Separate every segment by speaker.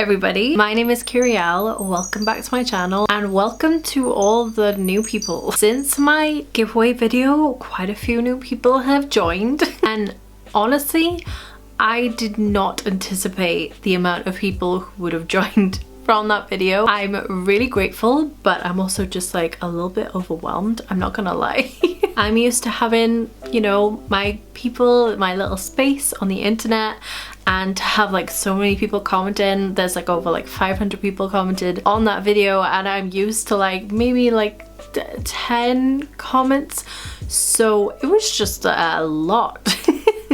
Speaker 1: everybody, my name is Kyrielle, welcome back to my channel and welcome to all the new people. Since my giveaway video, quite a few new people have joined and honestly, I did not anticipate the amount of people who would have joined from that video. I'm really grateful, but I'm also just like a little bit overwhelmed, I'm not gonna lie. I'm used to having, you know, my people, my little space on the internet, and to have like so many people commenting. There's like over like 500 people commented on that video and I'm used to like maybe like 10 comments, so it was just a lot.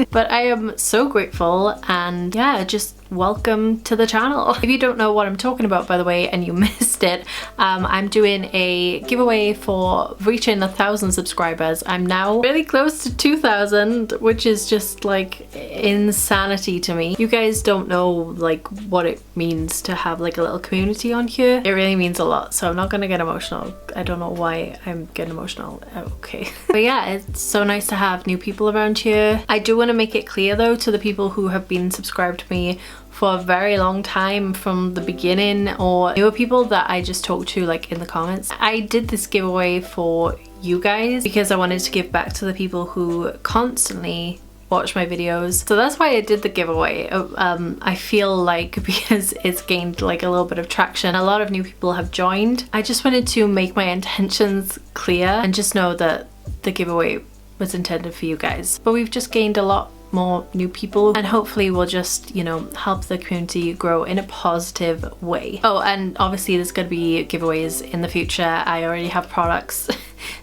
Speaker 1: But I am so grateful and yeah, just welcome to the channel. If you don't know what I'm talking about, by the way, and you missed it, I'm doing a giveaway for reaching 1,000 subscribers. I'm now really close to 2,000, which is just like insanity to me. You guys don't know like what it means to have like a little community on here. It really means a lot, so I'm not gonna get emotional. I don't know why I'm getting emotional. Okay. But yeah, it's so nice to have new people around here. I do want to make it clear though to the people who have been subscribed to me for a very long time from the beginning, or newer people that I just talked to like in the comments. I did this giveaway for you guys because I wanted to give back to the people who constantly watch my videos. So that's why I did the giveaway. I feel like because it's gained like a little bit of traction, a lot of new people have joined. I just wanted to make my intentions clear and just know that the giveaway was intended for you guys. But we've just gained a lot more new people and hopefully we'll just, you know, help the community grow in a positive way. Oh, and obviously there's going to be giveaways in the future. I already have products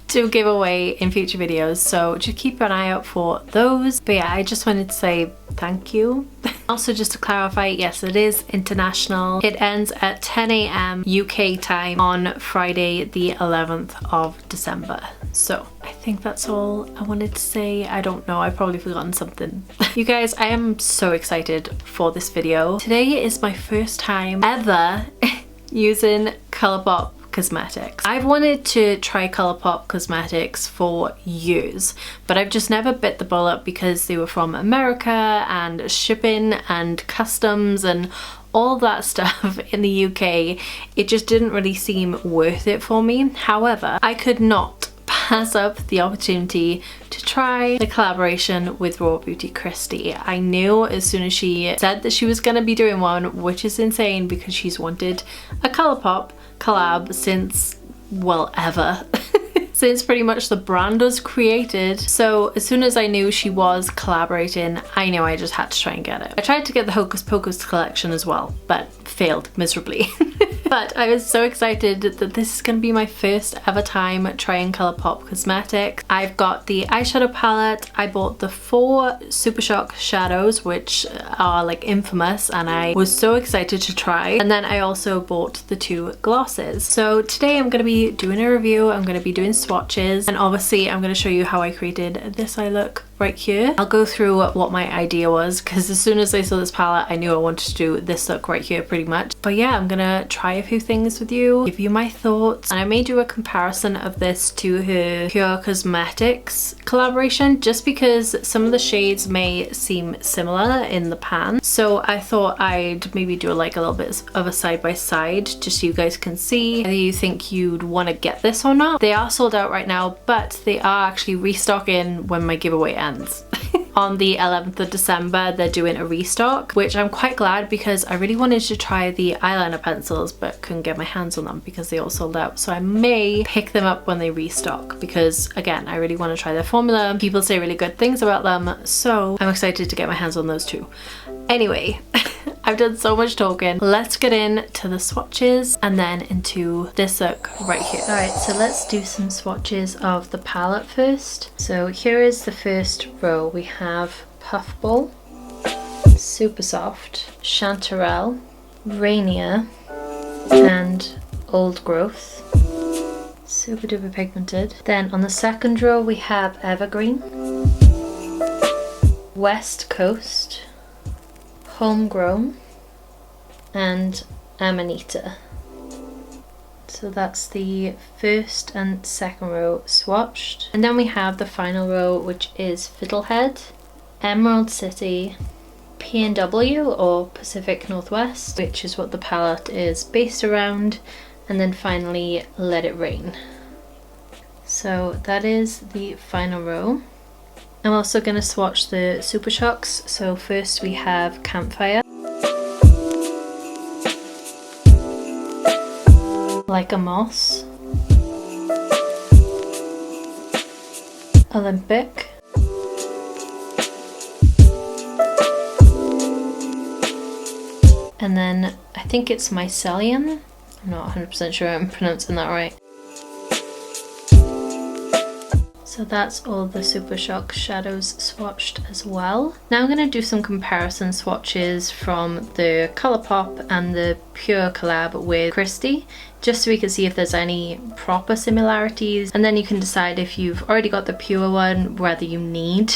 Speaker 1: to give away in future videos, so just keep an eye out for those. But yeah, I just wanted to say thank you. Also, just to clarify, yes, it is international. It ends at 10 AM UK time on Friday the 11th of December. So I think that's all I wanted to say. I don't know, I've probably forgotten something. You guys, I am so excited for this video. Today is my first time ever using Colourpop cosmetics. I've wanted to try Colourpop cosmetics for years, but I've just never bit the bullet because they were from America and shipping and customs and all that stuff in the UK. It just didn't really seem worth it for me. However, I could not pass up the opportunity to try the collaboration with Rawbeautykristi. I knew as soon as she said that she was going to be doing one, which is insane because she's wanted a Colourpop collab since, well, ever. Since pretty much the brand was created. So as soon as I knew she was collaborating, I knew I just had to try and get it. I tried to get the Hocus Pocus collection as well, but failed miserably. But I was so excited that this is going to be my first ever time trying Colourpop cosmetics. I've got the eyeshadow palette. I bought the 4 Supershock shadows, which are like infamous, and I was so excited to try. And then I also bought the 2 glosses. So today I'm going to be doing a review. I'm going to be doing swatches, and obviously I'm going to show you how I created this eye look right here. I'll go through what my idea was because as soon as I saw this palette I knew I wanted to do this look right here pretty much. But yeah, I'm gonna try a few things with you, give you my thoughts, and I may do a comparison of this to her Pure Cosmetics collaboration just because some of the shades may seem similar in the pan. So I thought I'd maybe do like a little bit of a side by side just so you guys can see whether you think you'd want to get this or not. They are sold out right now, but they are actually restocking when my giveaway ends. On the 11th of December they're doing a restock, which I'm quite glad because I really wanted to try the eyeliner pencils but couldn't get my hands on them because they all sold out. So I may pick them up when they restock because again, I really want to try their formula. People say really good things about them, so I'm excited to get my hands on those too. Anyway, I've done so much talking. Let's get into the swatches and then into this look right here. Alright, so let's do some swatches of the palette first. So here is the first row. We have Puffball, Super Soft, Chanterelle, Rainier, and Old Growth. Super duper pigmented. Then on the second row we have Evergreen, West Coast, Homegrown, and Amanita. So that's the first and second row swatched. And then we have the final row, which is Fiddlehead, Emerald City, PNW or Pacific Northwest, which is what the palette is based around, and then finally Let It Rain. So that is the final row. I'm also going to swatch the Supershocks. So first we have Campfire, Like a Moss, Olympic, and then I think it's Mycelium. I'm not 100% sure I'm pronouncing that right. So that's all the Supershock shadows swatched as well. Now I'm going to do some comparison swatches from the Colourpop and the Pure collab with Kristi, just so we can see if there's any proper similarities, and then you can decide if you've already got the Pure one whether you need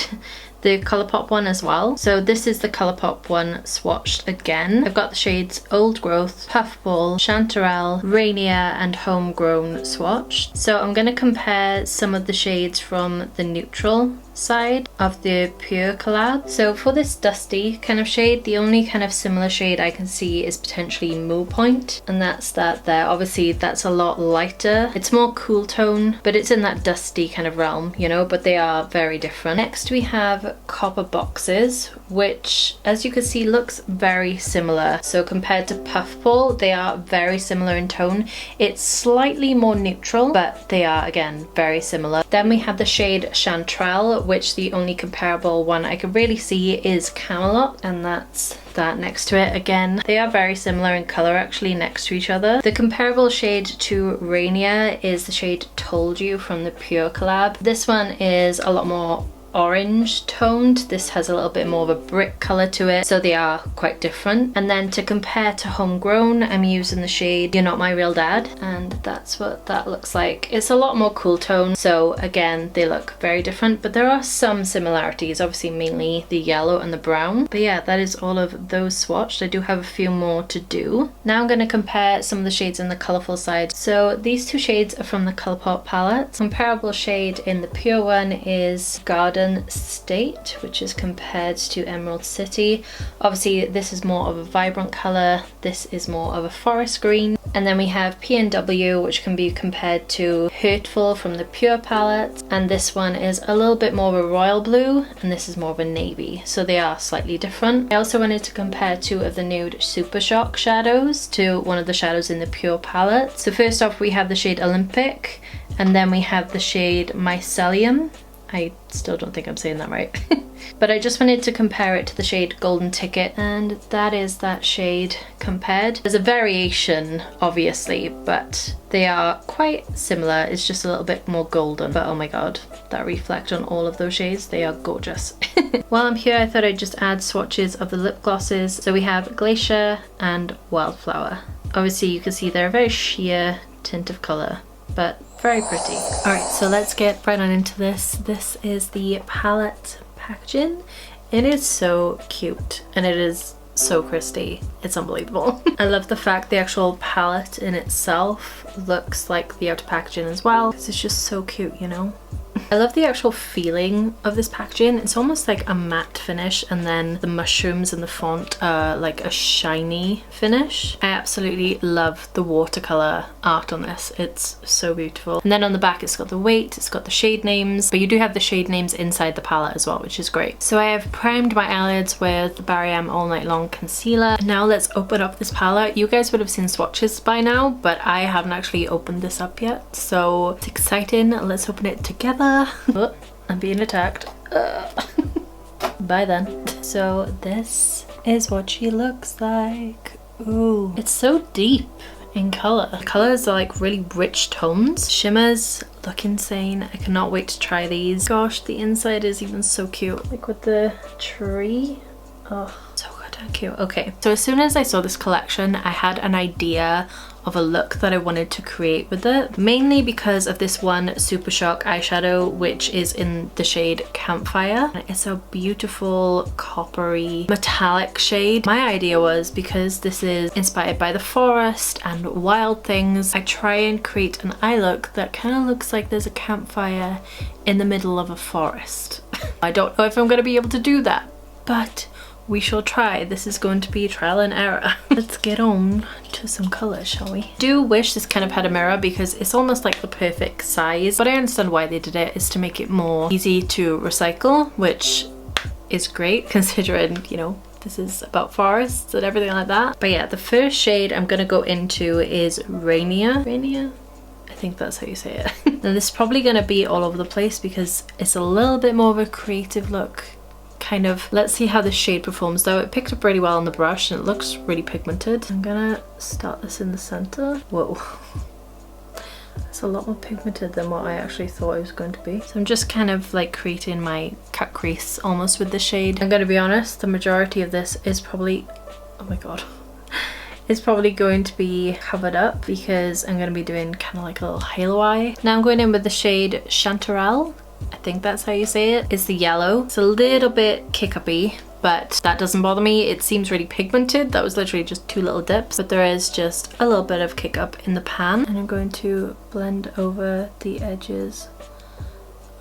Speaker 1: the Colourpop one as well. So this is the Colourpop one swatched again. I've got the shades Old Growth, Puffball, Chanterelle, Rainier and Homegrown swatched. So I'm going to compare some of the shades from the neutral side of the Pure collab. So for this dusty kind of shade, the only kind of similar shade I can see is potentially Moo Point, and that's that there. Obviously that's a lot lighter. It's more cool tone, but it's in that dusty kind of realm, you know, but they are very different. Next we have Copper Boxes, which as you can see looks very similar. So compared to Puffball, they are very similar in tone. It's slightly more neutral, but they are again very similar. Then we have the shade Chanterelle, which the only comparable one I can really see is Camelot, and that's that next to it. Again, they are very similar in color actually next to each other. The comparable shade to Rainier is the shade Told You from the Pure collab. This one is a lot more orange toned. This has a little bit more of a brick color to it, so they are quite different. And then to compare to Homegrown, I'm using the shade You're Not My Real Dad, and that's what that looks like. It's a lot more cool tone, so again they look very different, but there are some similarities, obviously mainly the yellow and the brown. But yeah, that is all of those swatched. I do have a few more to do. Now I'm going to compare some of the shades in the colourful side. So these two shades are from the Colourpop palette. Comparable shade in the Pure one is Garden State, which is compared to Emerald City. Obviously this is more of a vibrant color, this is more of a forest green. And then we have PNW, which can be compared to Hurtful from the Pure palette, and this one is a little bit more of a royal blue, and this is more of a navy, so they are slightly different. I also wanted to compare two of the nude Supershock shadows to one of the shadows in the Pure palette. So first off we have the shade Olympic, and then we have the shade Mycelium. I still don't think I'm saying that right. But I just wanted to compare it to the shade Golden Ticket, and that is that shade compared. There's a variation obviously, but they are quite similar. It's just a little bit more golden, but oh my god, that reflect on all of those shades, they are gorgeous. While I'm here I thought I'd just add swatches of the lip glosses. So we have Glacier and Wildflower. Obviously you can see they're a very sheer tint of colour, but very pretty. Alright, so let's get right on into this. This is the palette packaging. It is so cute and it is so Kristi. It's unbelievable. I love the fact the actual palette in itself looks like the outer packaging as well, because it's just so cute, you know? I love the actual feeling of this packaging. It's almost like a matte finish, and then the mushrooms and the font are like a shiny finish. I absolutely love the watercolor art on this. It's so beautiful. And then on the back it's got the weight, it's got the shade names, but you do have the shade names inside the palette as well, which is great. So I have primed my eyelids with the Barry M All Night Long concealer. Now let's open up this palette. You guys would have seen swatches by now, but I haven't actually opened this up yet, so it's exciting. Let's open it together. Oh, I'm being attacked. Bye then. So this is what she looks like. Ooh, it's so deep in color. The colors are like really rich tones. Shimmers look insane. I cannot wait to try these. Gosh, the inside is even so cute. Like with the tree. Oh, so good and cute. Okay, so as soon as I saw this collection, I had an idea of a look that I wanted to create with it, mainly because of this one Supershock eyeshadow, which is in the shade Campfire. It's a beautiful coppery metallic shade. My idea was, because this is inspired by the forest and wild things, I try and create an eye look that kind of looks like there's a campfire in the middle of a forest. I don't know if I'm going to be able to do that, but we shall try. This is going to be trial and error. Let's get on to some colours, shall we? I do wish this kind of had a mirror because it's almost like the perfect size, but I understand why they did it, is to make it more easy to recycle, which is great considering, you know, this is about forests and everything like that. But yeah, the first shade I'm gonna go into is Rainier. I think that's how you say it. Now this is probably gonna be all over the place because it's a little bit more of a creative look. Kind of, let's see how this shade performs though. It picked up really well on the brush and it looks really pigmented. I'm gonna start this in the center. Whoa. It's a lot more pigmented than what I actually thought it was going to be. So I'm just kind of like creating my cut crease almost with the shade. I'm gonna be honest, the majority of this is probably, oh my god, it's probably going to be covered up because I'm gonna be doing kind of like a little halo eye. Now I'm going in with the shade Chanterelle. I think that's how you say it. It's the yellow. It's a little bit kick-uppy, but that doesn't bother me. It seems really pigmented. That was literally just 2 little dips, but there is just a little bit of kick up in the pan. And I'm going to blend over the edges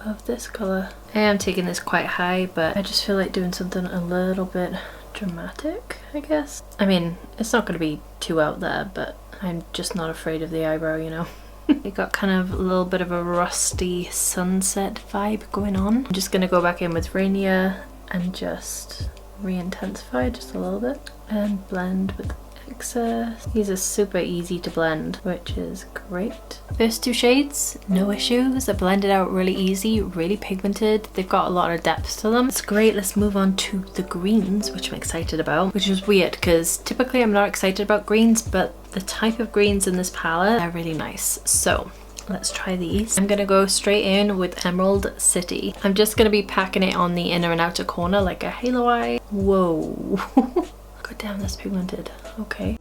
Speaker 1: of this color. I am taking this quite high, but I just feel like doing something a little bit dramatic, I guess. I mean, it's not going to be too out there, but I'm just not afraid of the eyebrow, you know. It got kind of a little bit of a rusty sunset vibe going on. I'm just gonna go back in with Rainier and just re-intensify just a little bit and blend with excess. These are super easy to blend, which is great. First 2 shades, no issues. They blended out really easy, really pigmented. They've got a lot of depth to them. It's great. Let's move on to the greens, which I'm excited about, which is weird because typically I'm not excited about greens, but the type of greens in this palette are really nice. So let's try these. I'm gonna go straight in with Emerald City. I'm just gonna be packing it on the inner and outer corner like a halo eye. Whoa. God damn, that's pigmented. Okay.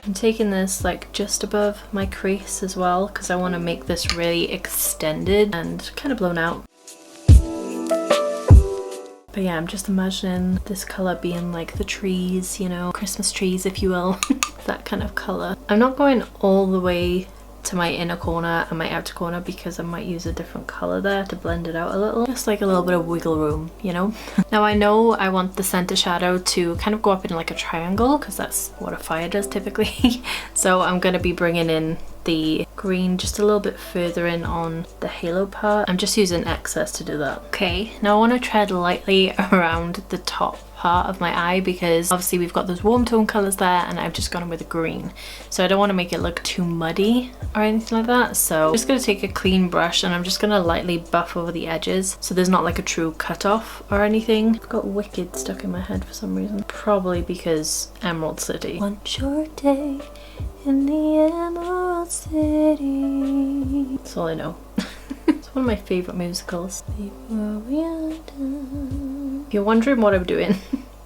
Speaker 1: I'm taking this like just above my crease as well because I want to make this really extended and kind of blown out. But yeah, I'm just imagining this colour being like the trees, you know, Christmas trees if you will. That kind of colour. I'm not going all the way to my inner corner and my outer corner because I might use a different colour there to blend it out a little. Just like a little bit of wiggle room, you know? Now I know I want the centre shadow to kind of go up in like a triangle because that's what a fire does typically. So I'm going to be bringing in the green just a little bit further in on the halo part. I'm just using excess to do that. Okay, now I want to tread lightly around the top part of my eye because obviously we've got those warm tone colors there and I've just gone in with the green. So I don't want to make it look too muddy or anything like that. So I'm just going to take a clean brush and I'm just going to lightly buff over the edges so there's not like a true cut off or anything. I've got Wicked stuck in my head for some reason. Probably because Emerald City. One short day in the Emerald City. That's all I know. It's one of my favourite musicals. If you're wondering what I'm doing,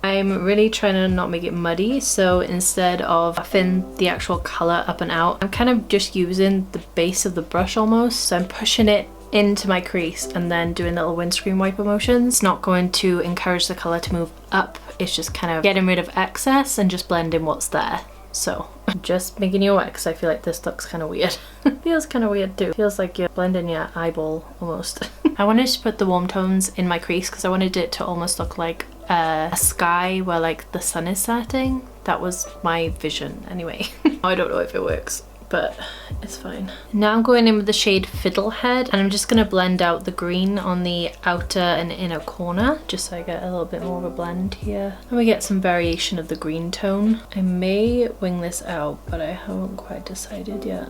Speaker 1: I'm really trying to not make it muddy, so instead of buffing the actual colour up and out, I'm kind of just using the base of the brush almost, so I'm pushing it into my crease and then doing little windscreen wiper motions. It's not going to encourage the colour to move up, it's just kind of getting rid of excess and just blending what's there. So I'm just making you aware because I feel like this looks kind of weird. Feels kind of weird too. Feels like you're blending your eyeball almost. I wanted to put the warm tones in my crease because I wanted it to almost look like a sky where like the sun is setting. That was my vision anyway. I don't know if it works, but it's fine. Now I'm going in with the shade Fiddlehead and I'm just going to blend out the green on the outer and inner corner just so I get a little bit more of a blend here. And we get some variation of the green tone. I may wing this out, but I haven't quite decided yet.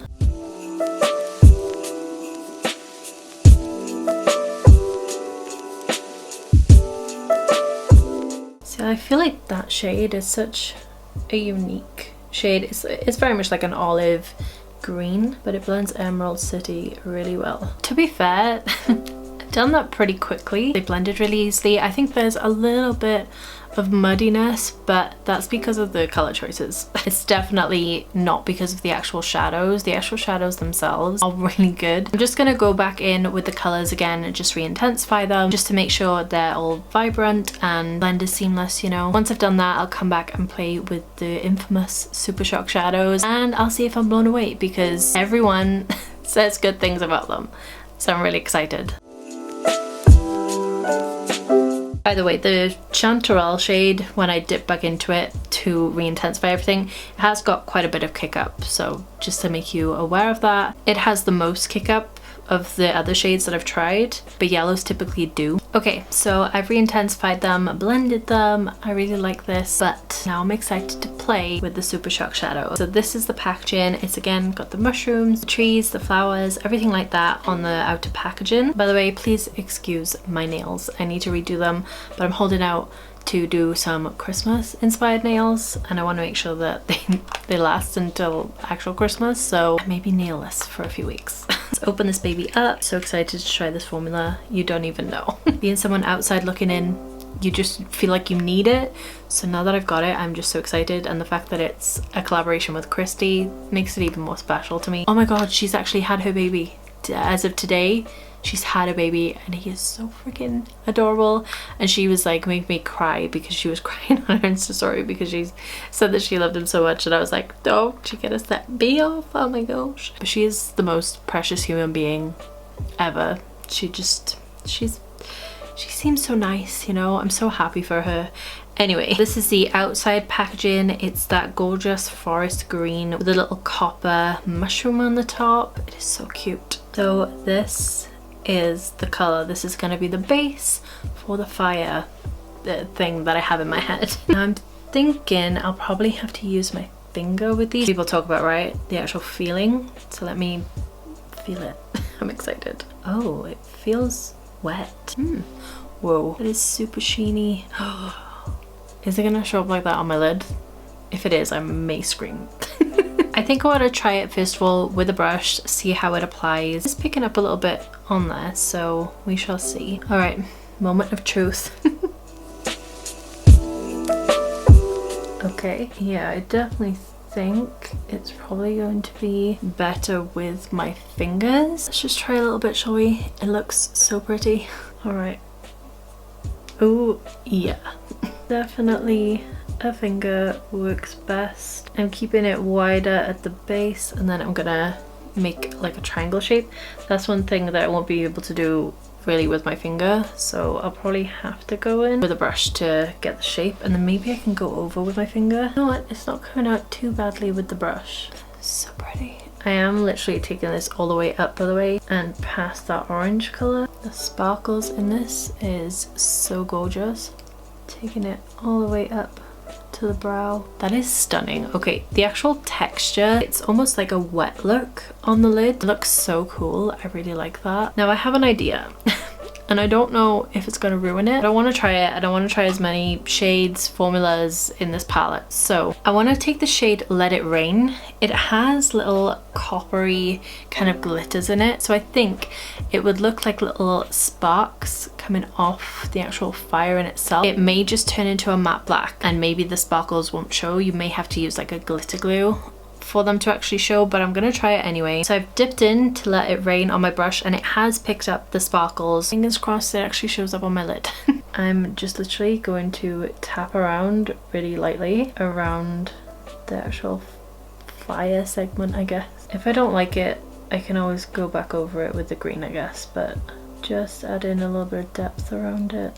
Speaker 1: So I feel like that shade is such a unique shade. It's very much like an olive green, but it blends Emerald City really well. To be fair, I've done that pretty quickly. They blended really easily. I think there's a little bit of muddiness, but that's because of the color choices. It's definitely not because of the actual shadows. The actual shadows themselves are really good. I'm just gonna go back in with the colors again and just re-intensify them just to make sure they're all vibrant and blend is seamless, you know. Once I've done that, I'll come back and play with the infamous Supershock shadows and I'll see if I'm blown away because everyone says good things about them. So I'm really excited. By the way, the Chanterelle shade, when I dip back into it to re-intensify everything, it has got quite a bit of kick up, so just to make you aware of that. It has the most kick up of the other shades that I've tried, but yellows typically do. Okay, so I've re-intensified them, blended them. I really like this, but now I'm excited to play with the Supershock shadow. So this is the packaging. It's again got the mushrooms, the trees, the flowers, everything like that on the outer packaging. By the way, please excuse my nails. I need to redo them, but I'm holding out to do some Christmas inspired nails, and I want to make sure that they last until actual Christmas, so I may be nailless for a few weeks. Let's open this baby up. So excited to try this formula. You don't even know. Being someone outside looking in, you just feel like you need it. So now that I've got it, I'm just so excited, and the fact that it's a collaboration with Kristi makes it even more special to me. Oh my god, she's actually had her baby. As of today, she's had a baby, and he is so freaking adorable. And she was like, made me cry because she was crying on her Insta story because she said that she loved him so much, and I was like, don't you get us that bee off? Oh my gosh. But she is the most precious human being ever. She seems so nice, you know. I'm so happy for her. Anyway, this is the outside packaging. It's that gorgeous forest green with a little copper mushroom on the top. It is so cute. So this is the color. This is going to be the base for the fire thing that I have in my head. I'm thinking I'll probably have to use my finger with these. People talk about, right, the actual feeling. So let me feel it. I'm excited. Oh, it feels wet. Whoa, it is super sheeny. Is it gonna show up like that on my lid? If it is, I may scream. I think I want to try it first of all with a brush, see how it applies. It's picking up a little bit on there, so we shall see. All right, moment of truth. Okay, yeah, I definitely think it's probably going to be better with my fingers. Let's just try a little bit, shall we? It looks so pretty. All right. Oh, yeah. Definitely a finger works best. I'm keeping it wider at the base, and then I'm gonna make like a triangle shape. That's one thing that I won't be able to do really with my finger, so I'll probably have to go in with a brush to get the shape, and then maybe I can go over with my finger. You know what, it's not coming out too badly with the brush. So pretty. I am literally taking this all the way up, by the way, and past that orange color. The sparkles in this is so gorgeous. Taking it all the way up to the brow. That is stunning. Okay, the actual texture, it's almost like a wet look on the lid. It looks so cool. I really like that. Now I have an idea. And I don't know if it's going to ruin it. I don't want to try it. I don't want to try as many shades, formulas in this palette. So I want to take the shade Let It Rain. It has little coppery kind of glitters in it. So I think it would look like little sparks coming off the actual fire in itself. It may just turn into a matte black, and maybe the sparkles won't show. You may have to use like a glitter glue for them to actually show, but I'm gonna try it anyway. So I've dipped in to Let It Rain on my brush, and it has picked up the sparkles. Fingers crossed it actually shows up on my lid. I'm just literally going to tap around really lightly around the actual fire segment, I guess. If I don't like it, I can always go back over it with the green, I guess, but just add in a little bit of depth around it.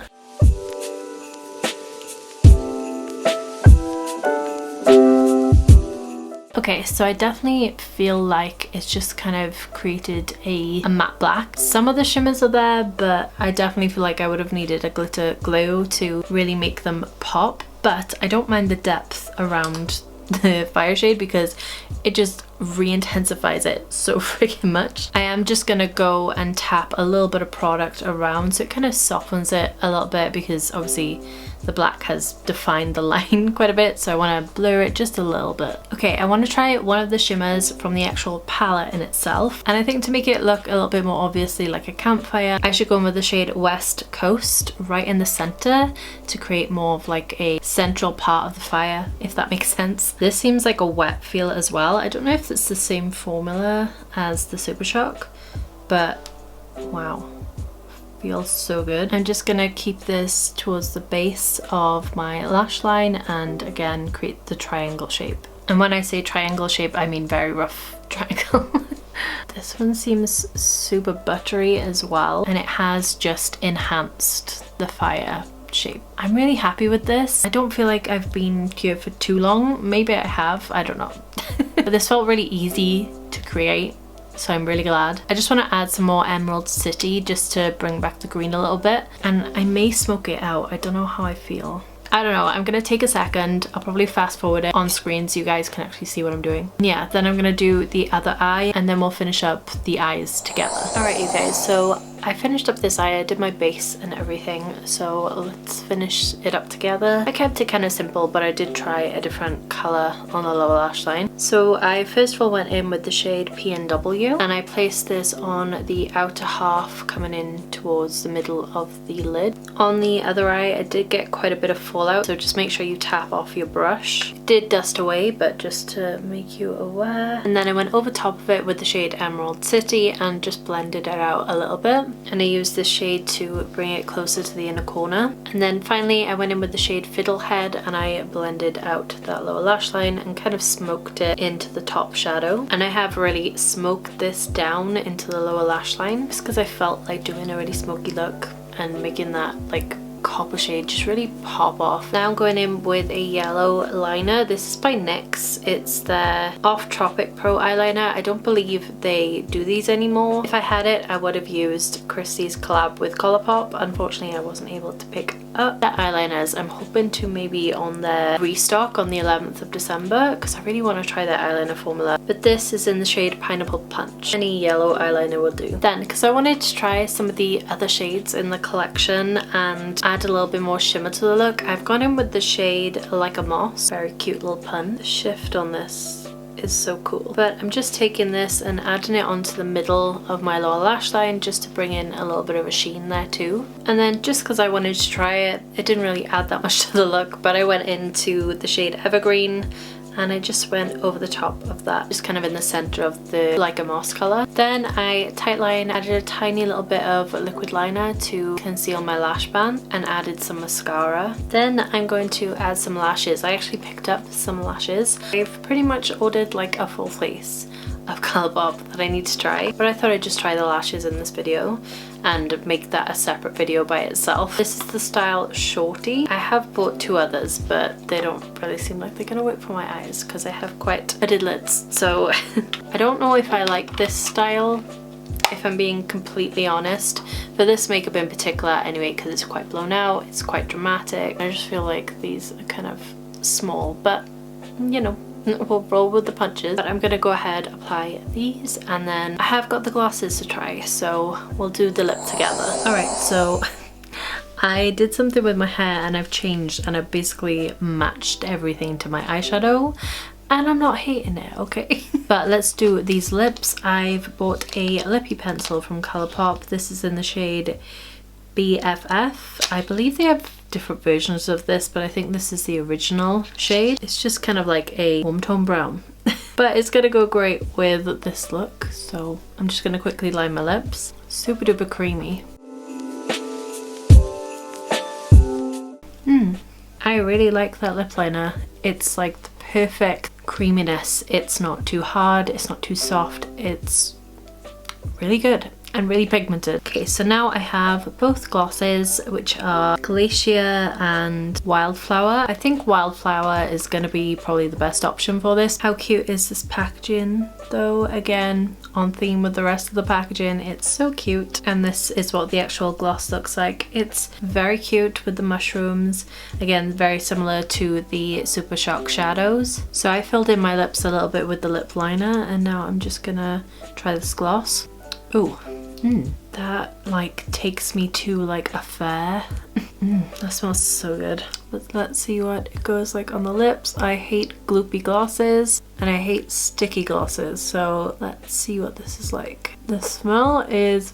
Speaker 1: Okay, so I definitely feel like it's just kind of created a matte black. Some of the shimmers are there, but I definitely feel like I would have needed a glitter glue to really make them pop. But I don't mind the depth around the fire shade because it just re-intensifies it so freaking much. I am just gonna go and tap a little bit of product around so it kind of softens it a little bit, because obviously the black has defined the line quite a bit, so I want to blur it just a little bit. Okay, I want to try one of the shimmers from the actual palette in itself, and I think to make it look a little bit more obviously like a campfire, I should go in with the shade West Coast right in the center to create more of like a central part of the fire, if that makes sense. This seems like a wet feel as well. I don't know if it's the same formula as the Supershock, but wow. Feels so good. I'm just gonna keep this towards the base of my lash line and again create the triangle shape. And when I say triangle shape, I mean very rough triangle. This one seems super buttery as well, and it has just enhanced the fire shape. I'm really happy with this. I don't feel like I've been here for too long. Maybe I have, I don't know. But this felt really easy to create, so I'm really glad. I just want to add some more Emerald City just to bring back the green a little bit, and I may smoke it out. I don't know how I feel. I don't know, I'm gonna take a second. I'll probably fast forward it on screen so you guys can actually see what I'm doing. Yeah, then I'm gonna do the other eye and then we'll finish up the eyes together. Alright you guys, so I finished up this eye. I did my base and everything, so let's finish it up together. I kept it kind of simple, but I did try a different colour on the lower lash line. So I first of all went in with the shade P&W, and I placed this on the outer half coming in towards the middle of the lid. On the other eye I did get quite a bit of fallout, so just make sure you tap off your brush. It did dust away, but just to make you aware. And then I went over top of it with the shade Emerald City and just blended it out a little bit. And I used this shade to bring it closer to the inner corner. And then finally I went in with the shade Fiddlehead and I blended out that lower lash line and kind of smoked it into the top shadow. And I have really smoked this down into the lower lash line just because I felt like doing a really smoky look and making that like copper shade just really pop off. Now I'm going in with a yellow liner. This is by NYX. It's their Off Tropic Pro eyeliner. I don't believe they do these anymore. If I had it, I would have used Kristi's collab with Colourpop. Unfortunately, I wasn't able to pick up the eyeliners. I'm hoping to maybe on their restock on the 11th of December because I really want to try their eyeliner formula. But this is in the shade Pineapple Punch. Any yellow eyeliner will do. Then, because I wanted to try some of the other shades in the collection and add a little bit more shimmer to the look, I've gone in with the shade Like a Moss. Very cute little pun. The shift on this is so cool. But I'm just taking this and adding it onto the middle of my lower lash line just to bring in a little bit of a sheen there too. And then just because I wanted to try it, it didn't really add that much to the look, but I went into the shade Evergreen and I just went over the top of that, just kind of in the center of the Like a Moss color. Then I tightline, added a tiny little bit of liquid liner to conceal my lash band and added some mascara. Then I'm going to add some lashes. I actually picked up some lashes. I've pretty much ordered like a full face of Colourpop that I need to try, but I thought I'd just try the lashes in this video and make that a separate video by itself. This is the style Shorty. I have bought two others, but they don't really seem like they're gonna work for my eyes because I have quite hooded lids. So I don't know if I like this style, if I'm being completely honest, for this makeup in particular anyway, because it's quite blown out, it's quite dramatic. I just feel like these are kind of small, but you know, we'll roll with the punches. But I'm gonna go ahead, apply these, and then I have got the glosses to try, so we'll do the lip together. Alright, so I did something with my hair and I've changed and I've basically matched everything to my eyeshadow, and I'm not hating it, okay? But let's do these lips. I've bought a lippy pencil from Colourpop. This is in the shade BFF. I believe they have different versions of this, but I think this is the original shade. It's just kind of like a warm tone brown. But it's gonna go great with this look, so I'm just gonna quickly line my lips. Super duper creamy. I really like that lip liner. It's like the perfect creaminess. It's not too hard, it's not too soft, it's really good and really pigmented. Okay, so now I have both glosses, which are Glacier and Wildflower. I think Wildflower is going to be probably the best option for this. How cute is this packaging though? Again, on theme with the rest of the packaging. It's so cute. And this is what the actual gloss looks like. It's very cute with the mushrooms. Again, very similar to the Supershock shadows. So I filled in my lips a little bit with the lip liner, and now I'm just gonna try this gloss. Ooh, that like takes me to like a fair. That smells so good. But let's see what it goes like on the lips. I hate gloopy glosses and I hate sticky glosses, so let's see what this is like. The smell is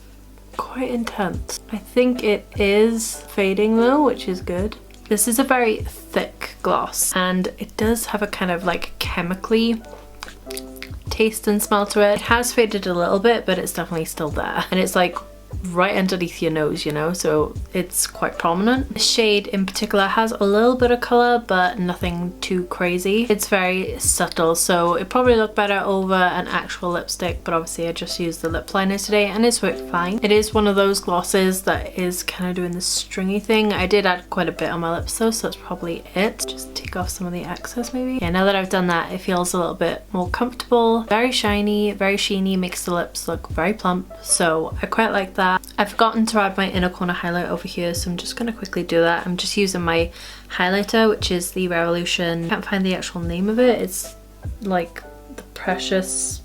Speaker 1: quite intense. I think it is fading though, which is good. This is a very thick gloss and it does have a kind of like chemically taste and smell to it. It has faded a little bit, but it's definitely still there. And it's like right underneath your nose, you know, so it's quite prominent. The shade in particular has a little bit of colour, but nothing too crazy. It's very subtle, so it probably looked better over an actual lipstick, but obviously I just used the lip liner today and it's worked fine. It is one of those glosses that is kind of doing the stringy thing. I did add quite a bit on my lips though, so that's probably it. Just take off some of the excess maybe. Yeah, now that I've done that, it feels a little bit more comfortable. Very shiny, very sheeny, makes the lips look very plump, so I quite like that. I've forgotten to add my inner corner highlight over here, so I'm just going to quickly do that. I'm just using my highlighter, which is the Revolution. I can't find the actual name of it. It's like the Precious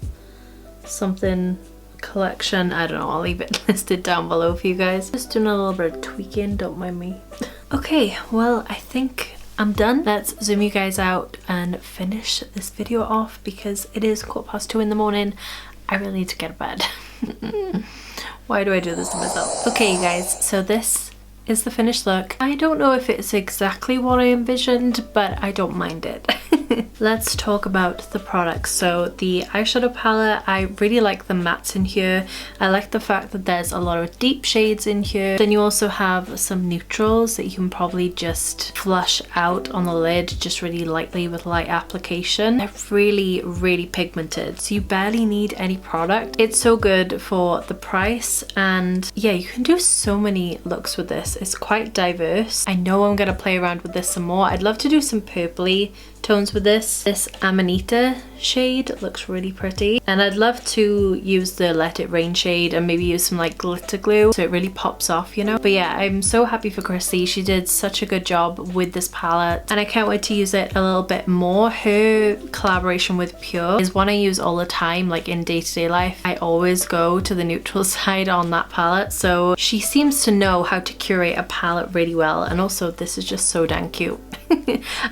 Speaker 1: something collection. I don't know, I'll leave it listed down below for you guys. Just doing a little bit of tweaking, don't mind me. Okay, well, I think I'm done. Let's zoom you guys out and finish this video off because it is 2:15 in the morning. I really need to get to bed. Why do I do this to myself? Okay, you guys, so this is the finished look. I don't know if it's exactly what I envisioned, but I don't mind it. Let's talk about the products. So the eyeshadow palette, I really like the mattes in here. I like the fact that there's a lot of deep shades in here. Then you also have some neutrals that you can probably just flush out on the lid just really lightly with light application. They're really, really pigmented, so you barely need any product. It's so good for the price, and yeah, you can do so many looks with this. It's quite diverse. I know I'm gonna play around with this some more. I'd love to do some purpley tones with this. This Amanita shade looks really pretty, and I'd love to use the Let It Rain shade and maybe use some like glitter glue so it really pops off, you know. But yeah, I'm so happy for Kristi. She did such a good job with this palette and I can't wait to use it a little bit more. Her collaboration with Pure is one I use all the time, like in day-to-day life. I always go to the neutral side on that palette, so she seems to know how to curate a palette really well. And also this is just so dang cute.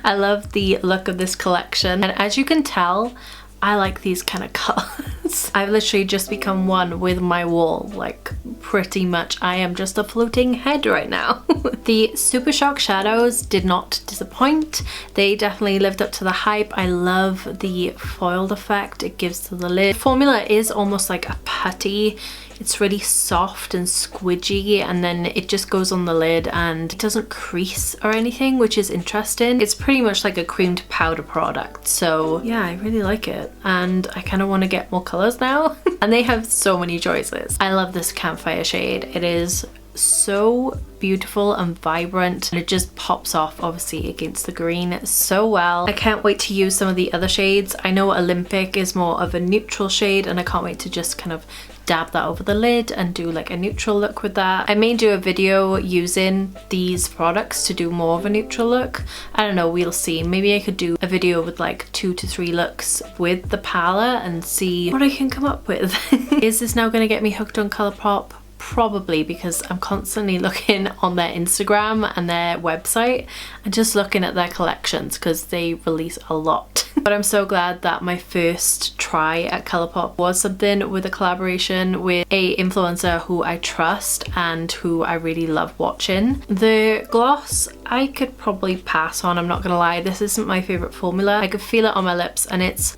Speaker 1: I love the look of this collection, and as you can tell, I like these kind of colors. I've literally just become one with my wall, like pretty much. I am just a floating head right now. The Supershock shadows did not disappoint. They definitely lived up to the hype. I love the foiled effect it gives to the lid. The formula is almost like a putty. It's really soft and squidgy, and then it just goes on the lid and it doesn't crease or anything, which is interesting. It's pretty much like a creamed powder product. So yeah, I really like it, and I kind of want to get more colors now. And they have so many choices. I love this campfire shade. It is so beautiful and vibrant, and it just pops off obviously against the green so well. I can't wait to use some of the other shades. I know Olympic is more of a neutral shade, and I can't wait to just kind of dab that over the lid and do like a neutral look with that. I may do a video using these products to do more of a neutral look. I don't know, we'll see. Maybe I could do a video with like 2 to 3 looks with the palette and see what I can come up with. Is this now going to get me hooked on Colourpop? Probably, because I'm constantly looking on their Instagram and their website and just looking at their collections because they release a lot. But I'm so glad that my first try at Colourpop was something with a collaboration with a influencer who I trust and who I really love watching. The gloss I could probably pass on, I'm not gonna lie. This isn't my favorite formula. I could feel it on my lips, and it's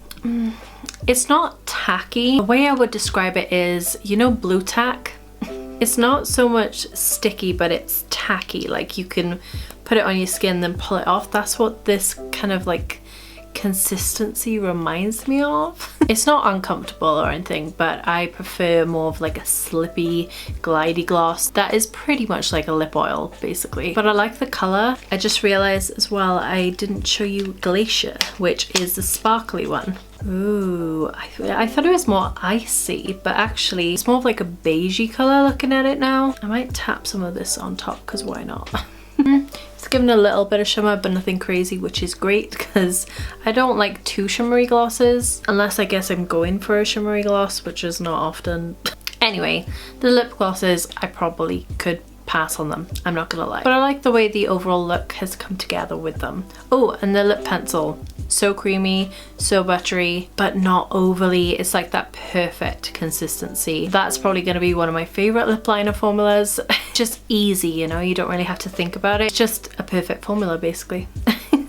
Speaker 1: not tacky. The way I would describe it is, you know, blue tack? It's not so much sticky, but it's tacky. Like you can put it on your skin then pull it off. That's what this kind of like consistency reminds me of. It's not uncomfortable or anything, but I prefer more of like a slippy, glidey gloss that is pretty much like a lip oil basically. But I like the color. I just realized as well I didn't show you Glacier, which is the sparkly one. Ooh, I thought it was more icy, but actually it's more of like a beigey color looking at it now. I might tap some of this on top because why not? It's given a little bit of shimmer, but nothing crazy, which is great because I don't like too shimmery glosses, unless I guess I'm going for a shimmery gloss, which is not often. Anyway, the lip glosses I probably could pass on them, I'm not gonna lie, but I like the way the overall look has come together with them. Oh, and the lip pencil, so creamy, so buttery, but not overly. It's like that perfect consistency. That's probably gonna be one of my favorite lip liner formulas. Just easy, you know, you don't really have to think about it. It's just a perfect formula basically.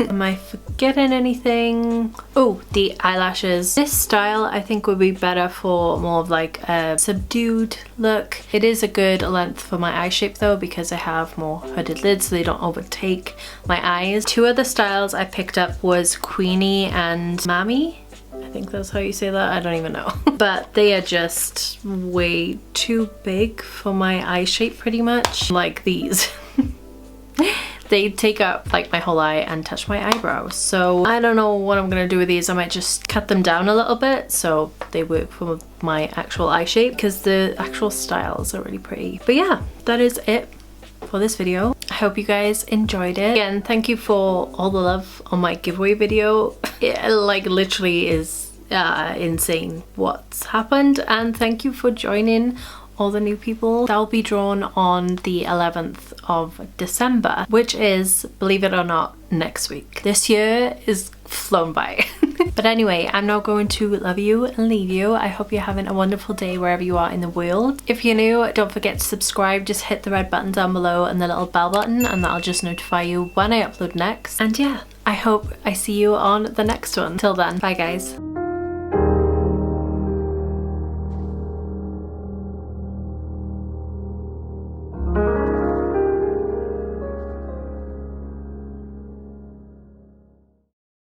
Speaker 1: Am I forgetting anything? Oh, the eyelashes. This style I think would be better for more of like a subdued look. It is a good length for my eye shape though, because I have more hooded lids so they don't overtake my eyes. Two other styles I picked up was Queenie and Mammy. I think that's how you say that, I don't even know. But they are just way too big for my eye shape pretty much. Like these. They take up like my whole eye and touch my eyebrows. So I don't know what I'm gonna do with these. I might just cut them down a little bit so they work for my actual eye shape, because the actual styles are really pretty. But yeah, that is it for this video. I hope you guys enjoyed it. Again, thank you for all the love on my giveaway video. It like literally is insane what's happened, and thank you for joining all the new people. That'll be drawn on the 11th of December, which is, believe it or not, next week. This year is flown by. But anyway, I'm now going to love you and leave you. I hope you're having a wonderful day wherever you are in the world. If you're new, don't forget to subscribe. Just hit the red button down below and the little bell button, and that'll just notify you when I upload next. And yeah, I hope I see you on the next one. Till then, bye guys.